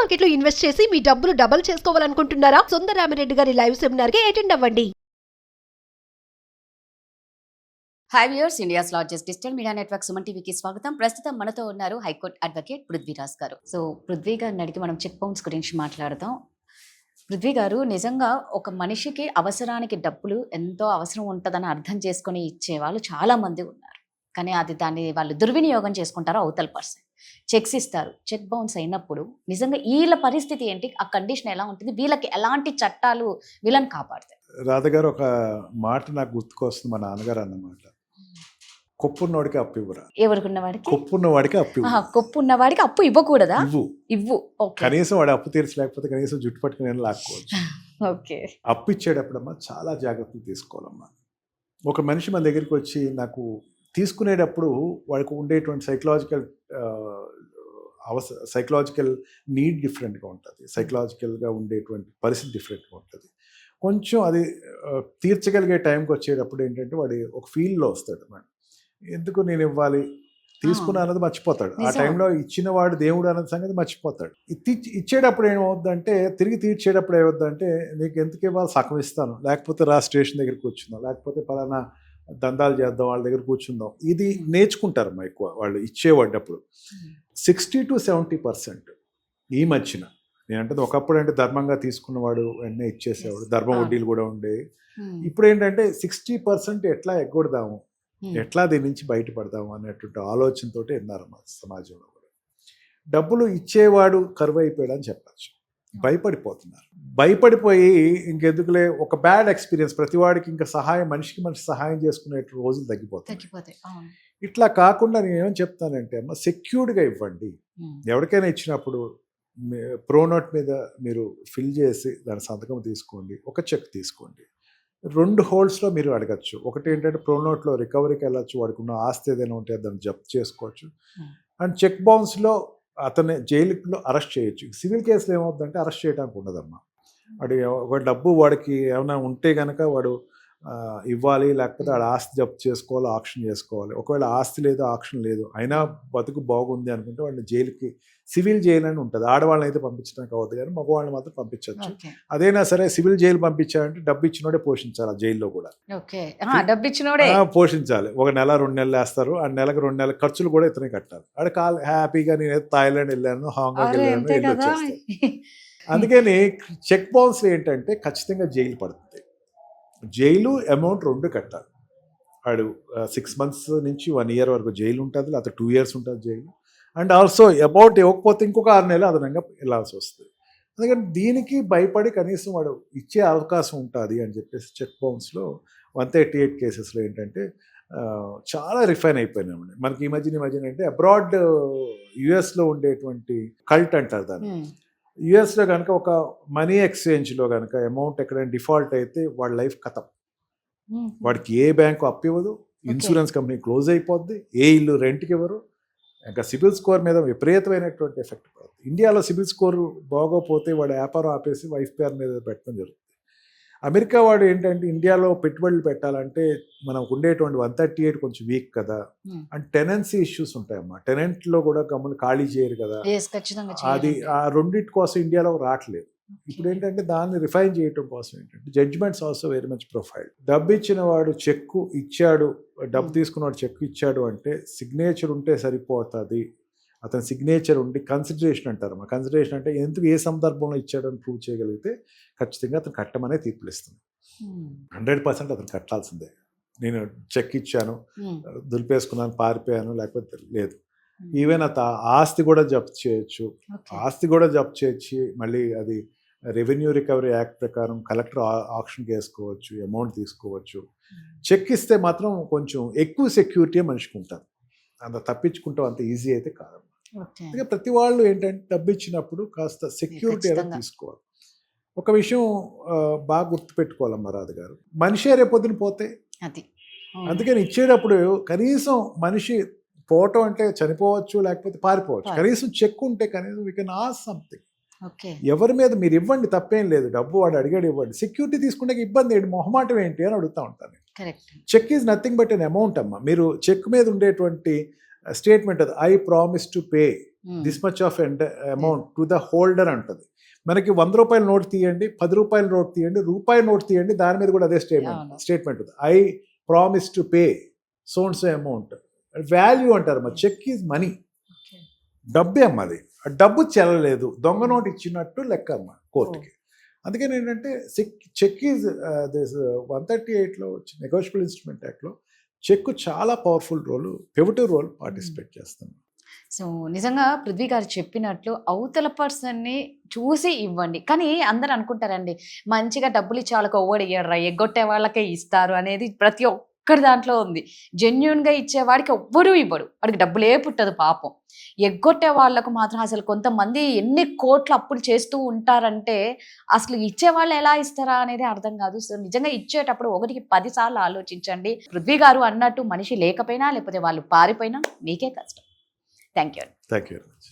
Market లో invest చేసి మీ డబ్బులు డబుల్ చేసుకోవాలనుకుంటున్నారా? సుందరరామిరెడ్డి గారి లైవ్ సెమినార్ కి అటెండ్ అవ్వండి. Hi viewers, India's largest digital media network Suman టీవీకి స్వాగతం. ప్రస్తుతం మనతో ఉన్నారు హైకోర్టు అడ్వకేట్ పృథ్వీరాజ్ గారు. సో పృథ్వీ గారిని అడిగి మనం చెక్ బౌన్స్ గురించి మాట్లాడదాం. పృథ్వీ గారు, నిజంగా ఒక మనిషికి అవసరానికి డబ్బులు ఎంతో అవసరం ఉంటుందని అర్థం చేసుకొని ఇచ్చే వాళ్ళు చాలా మంది ఉన్నారు. కానీ దాన్ని వాళ్ళు దుర్వినియోగం చేసుకుంటారు. అవతల పర్సన్ చెక్స్ ఇస్తారు, చెక్ బౌన్స్ అయినప్పుడు నిజంగా వీళ్ళ పరిస్థితి ఏంటి? ఆ కండిషన్ ఎలా ఉంటుంది? వీళ్ళకి ఎలాంటి చట్టాలు వీళ్ళని కాపాడుతాయి? రాధగారు, ఒక మాట నాకు గుర్తుకొస్తుంది. మా నాన్నగారు అన్నమాట, కొప్పున్నవాడికి అప్పు ఇవ్వరా. ఎవరుకున్నవాడికి? కొప్పున్నవాడికి అప్పు. కొప్పు ఉన్నవాడికి అప్పు ఇవ్వకూడదా? ఇవ్వు. కనీసం వాడు అప్పు తీర్చలేకపోతే కనీసం జుట్టు పట్టుకుని లాక్కోవచ్చు. ఓకే. అప్పు ఇచ్చేటప్పుడమ్మా చాలా జాగ్రత్తలు తీసుకోవాలమ్మా. ఒక మనిషి మన దగ్గరికి వచ్చి నాకు తీసుకునేటప్పుడు వాడికి ఉండేటువంటి సైకలాజికల్ నీడ్ డిఫరెంట్గా ఉంటుంది. సైకలాజికల్గా ఉండేటువంటి పరిస్థితి డిఫరెంట్గా ఉంటుంది. కొంచెం అది తీర్చగలిగే టైంకి వచ్చేటప్పుడు ఏంటంటే వాడు ఒక ఫీల్డ్లో వస్తాడు. మేడం, ఎందుకు నేను ఇవ్వాలి, తీసుకున్నా అన్నది మర్చిపోతాడు. ఆ టైంలో ఇచ్చిన వాడు దేవుడు అన్నది సంగతి మర్చిపోతాడు. ఇచ్చేటప్పుడు ఏమవుద్దంటే, తిరిగి తీర్చేటప్పుడు ఏమవుద్దంటే, నీకు ఎందుకు ఇవ్వాలి, సగం ఇస్తాను, లేకపోతే స్టేషన్ దగ్గరికి కూర్చుందాం, లేకపోతే పలానా దందాలు చేద్దాం, వాళ్ళ దగ్గర కూర్చుందాం. ఇది నేర్చుకుంటారమ్మా ఎక్కువ వాళ్ళు ఇచ్చేవాడప్పుడు. 60 to 70% ఈ మధ్యన నేనంటే, ఒకప్పుడు అంటే ధర్మంగా తీసుకున్నవాడు వెంటనే ఇచ్చేసేవాడు, ధర్మ వడ్డీలు కూడా ఉండేవి. ఇప్పుడు ఏంటంటే 60% ఎట్లా ఎగ్గొడదాము, ఎట్లా దీని నుంచి బయటపడదాము అనేటువంటి ఆలోచనతో ఉన్నారమ్మా సమాజంలో కూడా. డబ్బులు ఇచ్చేవాడు కరువు అయిపోయాడు అని చెప్పచ్చు. భయపడిపోతున్నారు. భయపడిపోయి ఇంకెందుకులే, ఒక బ్యాడ్ ఎక్స్పీరియన్స్, ప్రతివాడికి ఇంకా మనిషికి మనిషి సహాయం చేసుకునే రోజులు తగ్గిపోతాయి. ఇట్లా కాకుండా నేను ఏమని చెప్తానంటే అమ్మ, సెక్యూర్డ్గా ఇవ్వండి. ఎవరికైనా ఇచ్చినప్పుడు ప్రోనోట్ మీద మీరు ఫిల్ చేసి దాని సంతకం తీసుకోండి, ఒక చెక్ తీసుకోండి. 2 హోల్డ్స్లో మీరు అడగచ్చు. ఒకటి ఏంటంటే, ప్రోనోట్లో రికవరీకి వెళ్ళచ్చు, వాడికి ఉన్న ఆస్తి ఏదైనా ఉంటే దాన్ని జప్తు చేసుకోవచ్చు. అండ్ చెక్ బౌన్స్లో అతన్ని జైలులో అరెస్ట్ చేయొచ్చు. సివిల్ కేసులో ఏమవుతుందంటే అరెస్ట్ చేయడానికి ఉండదమ్మా. వాడి డబ్బు వాడికి ఏమైనా ఉంటే కనుక వాడు ఇవ్వాలి, లేకపోతే వాడు ఆస్తి జప్తు చేసుకోవాలి, ఆక్షన్ చేసుకోవాలి. ఒకవేళ ఆస్తి లేదు, ఆక్షన్ లేదు, అయినా బతుకు బాగుంది అనుకుంటే వాడిని జైలుకి, సివిల్ జైలు అని ఉంటుంది. ఆడవాళ్ళని అయితే పంపించడానికి అవ్వదు, కానీ మగవాళ్ళని మాత్రం పంపించవచ్చు. అదైనా సరే సివిల్ జైలు పంపించాలంటే డబ్బు ఇచ్చినోడే పోషించాలి. ఆ జైల్లో కూడా పోషించాలి. 1 నెల 2 నెలలు వేస్తారు. ఆ నెలకు 2 నెలల ఖర్చులు కూడా ఇతనే కట్టాలి. ఆడ హ్యాపీగా నేను థాయిలాండ్ వెళ్ళాను, హాంకాంగ్ వెళ్ళాను, వెళ్ళి వచ్చేస్తాను. అందుకని చెక్ బౌన్స్ ఏంటంటే ఖచ్చితంగా జైలు పడుతుంది. జైలు అమౌంట్ 2 కట్టాలి. వాడు 6 months నుంచి 1 year వరకు జైలు ఉంటుంది, లేకపోతే 2 years ఉంటుంది జైలు. అండ్ ఆల్సో అమౌంట్ ఇవ్వకపోతే ఇంకొక 6 నెలలు అదనంగా వెళ్ళాల్సి వస్తుంది. అందుకని దీనికి భయపడి కనీసం వాడు ఇచ్చే అవకాశం ఉంటుంది అని చెప్పేసి చెక్ బౌన్స్లో 138 కేసెస్లో ఏంటంటే చాలా రిఫైన్ అయిపోయినామండి. మనకి ఈ మధ్యన అంటే అబ్రాడ్ యుఎస్లో ఉండేటువంటి కల్ట్ అంటారు దాన్ని. యుఎస్లో కనుక ఒక మనీ ఎక్స్చేంజ్లో కనుక అమౌంట్ ఎక్కడైనా డిఫాల్ట్ అయితే వాడి లైఫ్ ఖతం. వాడికి ఏ బ్యాంకు అప్పు ఇవ్వదు, ఇన్సూరెన్స్ కంపెనీ క్లోజ్ అయిపోద్ది, ఏ ఇల్లు రెంట్కి ఇవ్వరు. ఇంకా సిబిల్ స్కోర్ మీద విపరీతమైనటువంటి ఎఫెక్ట్ పడుతుంది. ఇండియాలో సిబిల్ స్కోర్ బాగోపోతే వాడు వ్యాపారం ఆపేసి వైఫ్ పేరు మీద పెట్టడం జరుగుతుంది. అమెరికా వాడు ఏంటంటే, ఇండియాలో పెట్టుబడులు పెట్టాలంటే మనకు ఉండేటువంటి 138 కొంచెం వీక్ కదా, అండ్ టెనెన్సీ ఇష్యూస్ ఉంటాయమ్మా. టెనెంట్లో కూడా గమ్ములు ఖాళీ చేయరు కదా, అది ఆ రెండింటి కోసం ఇండియాలో రావట్లేదు. ఇప్పుడు ఏంటంటే దాన్ని రిఫైన్ చేయడం కోసం ఏంటంటే judgements also very much profile. డబ్బు ఇచ్చిన వాడు చెక్కు ఇచ్చాడు, డబ్బు తీసుకున్నవాడు చెక్కు ఇచ్చాడు అంటే సిగ్నేచర్ ఉంటే సరిపోతుంది. అతని సిగ్నేచర్ ఉండి కన్సిడరేషన్ అంటారు. కన్సిడరేషన్ అంటే ఎందుకు, ఏ సందర్భంలో ఇచ్చాడని ప్రూవ్ చేయగలిగితే ఖచ్చితంగా అతను కట్టమనే తీర్పులు ఇస్తుంది. 100% అతను కట్టాల్సిందే. నేను చెక్ ఇచ్చాను, దులిపేసుకున్నాను, పారిపోయాను, లేకపోతే లేదు. ఈవెన్ ఆస్తి కూడా జప్తు చేయొచ్చు. ఆస్తి కూడా జప్తు చేయొచ్చు. మళ్ళీ అది రెవెన్యూ రికవరీ యాక్ట్ ప్రకారం కలెక్టర్ ఆక్షన్కి వేసుకోవచ్చు, అమౌంట్ తీసుకోవచ్చు. చెక్ ఇస్తే మాత్రం కొంచెం ఎక్కువ సెక్యూరిటీ మనిషికి ఉంటుంది. అంత తప్పించుకుంటాం అంత ఈజీ అయితే కాదు. అందుకే ప్రతి వాళ్ళు ఏంటంటే డబ్బు ఇచ్చినప్పుడు కాస్త సెక్యూరిటీ అనేది తీసుకోవాలి. ఒక విషయం బాగా గుర్తుపెట్టుకోవాలమ్మా రాధ గారు, మనిషే రేపొద్దున పోతే. అందుకని ఇచ్చేటప్పుడు కనీసం మనిషి పోవటం అంటే చనిపోవచ్చు, లేకపోతే పారిపోవచ్చు, కనీసం చెక్ ఉంటే కనీసం వీ కెన్ ఆస్క్ సంథింగ్. ఎవరి మీద మీరు ఇవ్వండి, తప్పేం లేదు. డబ్బు వాడు అడిగాడు ఇవ్వండి. సెక్యూరిటీ తీసుకుంటే ఇబ్బంది ఏంటి, మొహమాటం ఏంటి అని అడుగుతూ ఉంటాను. Cheque is nothing but an amount అమ్మా. మీరు చెక్ మీద ఉండేటువంటి స్టేట్మెంట్ అది, I promise to pay this much of amount to the holder అంటది. మనకి 100 రూపాయల నోట్ తీయండి, 10 రూపాయల నోట్ తీయండి, రూపాయి నోట్ తీయండి, దాని మీద కూడా అదే స్టేట్మెంట్ ఉంది. I promise to pay so and so amount. Value అంటారు అమ్మా. చెక్ ఈజ్ మనీ, డబ్బే అమ్మ అది. ఆ డబ్బు చెల్లలేదు, దొంగ నోట్ ఇచ్చినట్టు లెక్క అమ్మ కోర్టుకి. అందుకని ఏంటంటే చెక్ ఈజ్ దిస్ 138లో నెగోషియబుల్ ఇన్స్ట్రుమెంట్ యాక్ట్లో చెక్ చాలా powerful role, pivotal role participate చేస్తుంది. సో నిజంగా పృథ్వీ గారు చెప్పినట్లు అవతల పర్సన్ని చూసి ఇవ్వండి. కానీ అందరు అనుకుంటారండి మంచిగా డబ్బులు ఇచ్చే వాళ్ళకి ఓవర్ ఇయ్యడరా, ఎగ్గొట్టే వాళ్ళకే ఇస్తారు అనేది ప్రతి ఒక్కరి దాంట్లో ఉంది. జెన్యున్గా ఇచ్చేవాడికి ఎవ్వరూ ఇవ్వడు, వాడికి డబ్బులే పుట్టదు పాపం. ఎగ్గొట్టే వాళ్ళకు మాత్రం అసలు కొంతమంది ఎన్ని కోట్లు అప్పులు చేస్తూ ఉంటారంటే అసలు ఇచ్చేవాళ్ళు ఎలా ఇస్తారా అనేది అర్థం కాదు. సో నిజంగా ఇచ్చేటప్పుడు 1కి 10 సార్లు ఆలోచించండి. పృథ్వీ గారు అన్నట్టు మనిషి లేకపోయినా లేకపోతే వాళ్ళు పారిపోయినా మీకే కష్టం. Thank you. Thank you very much.